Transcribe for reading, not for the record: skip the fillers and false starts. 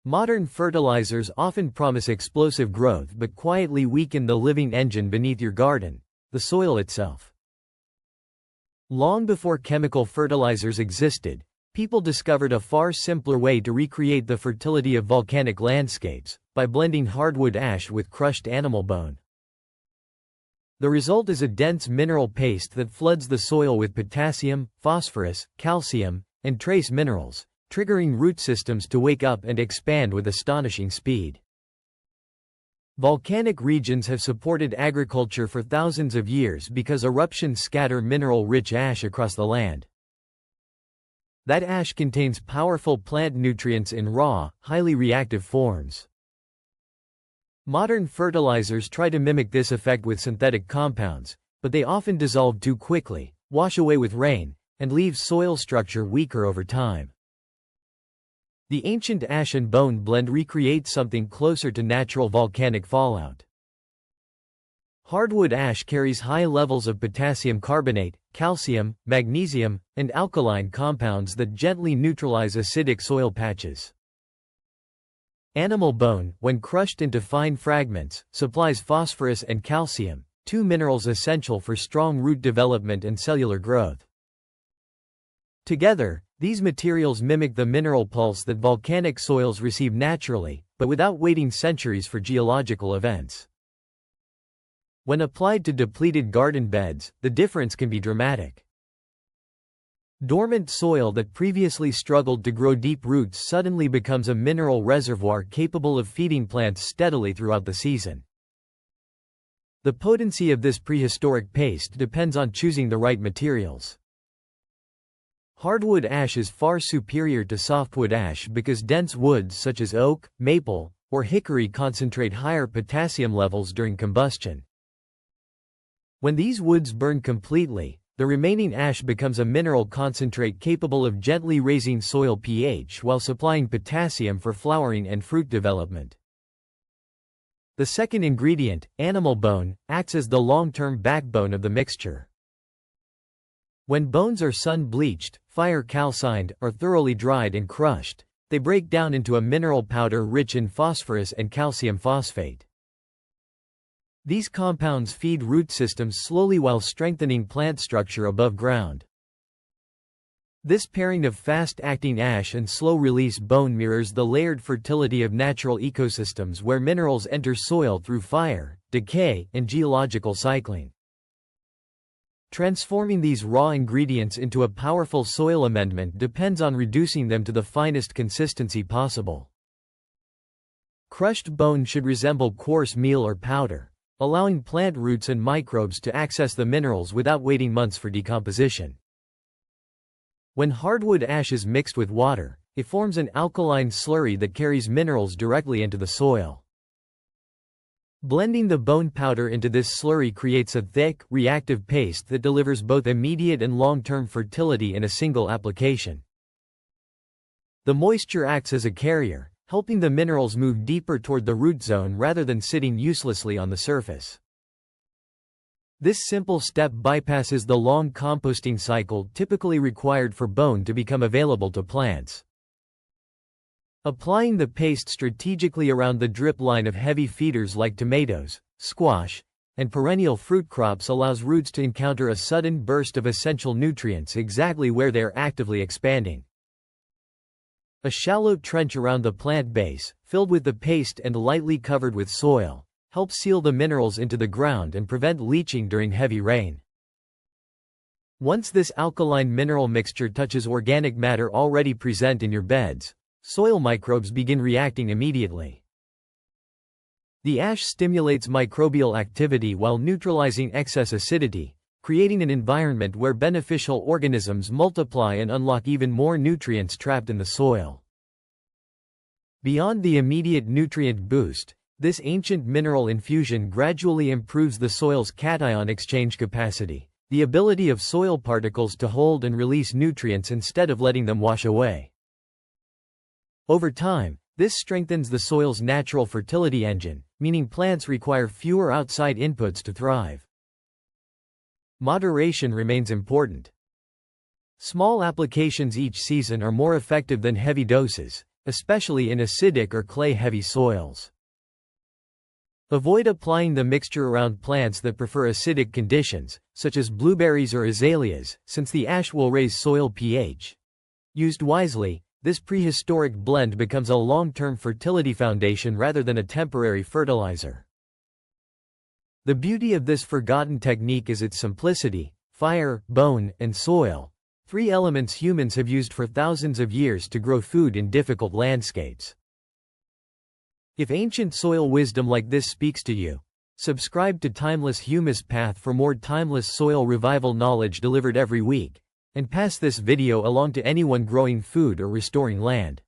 Modern fertilizers often promise explosive growth but quietly weaken the living engine beneath your garden, the soil itself. Long before chemical fertilizers existed, people discovered a far simpler way to recreate the fertility of volcanic landscapes, by blending hardwood ash with crushed animal bone. The result is a dense mineral paste that floods the soil with potassium, phosphorus, calcium, and trace minerals, triggering root systems to wake up and expand with astonishing speed. Volcanic regions have supported agriculture for thousands of years because eruptions scatter mineral-rich ash across the land. That ash contains powerful plant nutrients in raw, highly reactive forms. Modern fertilizers try to mimic this effect with synthetic compounds, but they often dissolve too quickly, wash away with rain, and leave soil structure weaker over time. The ancient ash and bone blend recreates something closer to natural volcanic fallout. Hardwood ash carries high levels of potassium carbonate, calcium, magnesium, and alkaline compounds that gently neutralize acidic soil patches. Animal bone, when crushed into fine fragments, supplies phosphorus and calcium, two minerals essential for strong root development and cellular growth. Together, these materials mimic the mineral pulse that volcanic soils receive naturally, but without waiting centuries for geological events. When applied to depleted garden beds, the difference can be dramatic. Dormant soil that previously struggled to grow deep roots suddenly becomes a mineral reservoir capable of feeding plants steadily throughout the season. The potency of this prehistoric paste depends on choosing the right materials. Hardwood ash is far superior to softwood ash because dense woods such as oak, maple, or hickory concentrate higher potassium levels during combustion. When these woods burn completely, the remaining ash becomes a mineral concentrate capable of gently raising soil pH while supplying potassium for flowering and fruit development. The second ingredient, animal bone, acts as the long-term backbone of the mixture. When bones are sun-bleached, fire-calcined, or thoroughly dried and crushed, they break down into a mineral powder rich in phosphorus and calcium phosphate. These compounds feed root systems slowly while strengthening plant structure above ground. This pairing of fast-acting ash and slow-release bone mirrors the layered fertility of natural ecosystems where minerals enter soil through fire, decay, and geological cycling. Transforming these raw ingredients into a powerful soil amendment depends on reducing them to the finest consistency possible. Crushed bone should resemble coarse meal or powder, allowing plant roots and microbes to access the minerals without waiting months for decomposition. When hardwood ash is mixed with water, it forms an alkaline slurry that carries minerals directly into the soil. Blending the bone powder into this slurry creates a thick, reactive paste that delivers both immediate and long-term fertility in a single application. The moisture acts as a carrier, helping the minerals move deeper toward the root zone rather than sitting uselessly on the surface. This simple step bypasses the long composting cycle typically required for bone to become available to plants. Applying the paste strategically around the drip line of heavy feeders like tomatoes, squash, and perennial fruit crops allows roots to encounter a sudden burst of essential nutrients exactly where they are actively expanding. A shallow trench around the plant base, filled with the paste and lightly covered with soil, helps seal the minerals into the ground and prevent leaching during heavy rain. Once this alkaline mineral mixture touches organic matter already present in your beds, soil microbes begin reacting immediately. The ash stimulates microbial activity while neutralizing excess acidity, creating an environment where beneficial organisms multiply and unlock even more nutrients trapped in the soil. Beyond the immediate nutrient boost, this ancient mineral infusion gradually improves the soil's cation exchange capacity, the ability of soil particles to hold and release nutrients instead of letting them wash away. Over time, this strengthens the soil's natural fertility engine, meaning plants require fewer outside inputs to thrive. Moderation remains important. Small applications each season are more effective than heavy doses, especially in acidic or clay-heavy soils. Avoid applying the mixture around plants that prefer acidic conditions, such as blueberries or azaleas, since the ash will raise soil pH. Used wisely, this prehistoric blend becomes a long-term fertility foundation rather than a temporary fertilizer. The beauty of this forgotten technique is its simplicity: fire, bone, and soil, three elements humans have used for thousands of years to grow food in difficult landscapes. If ancient soil wisdom like this speaks to you, subscribe to Timeless Humus Path for more timeless soil revival knowledge delivered every week, and pass this video along to anyone growing food or restoring land.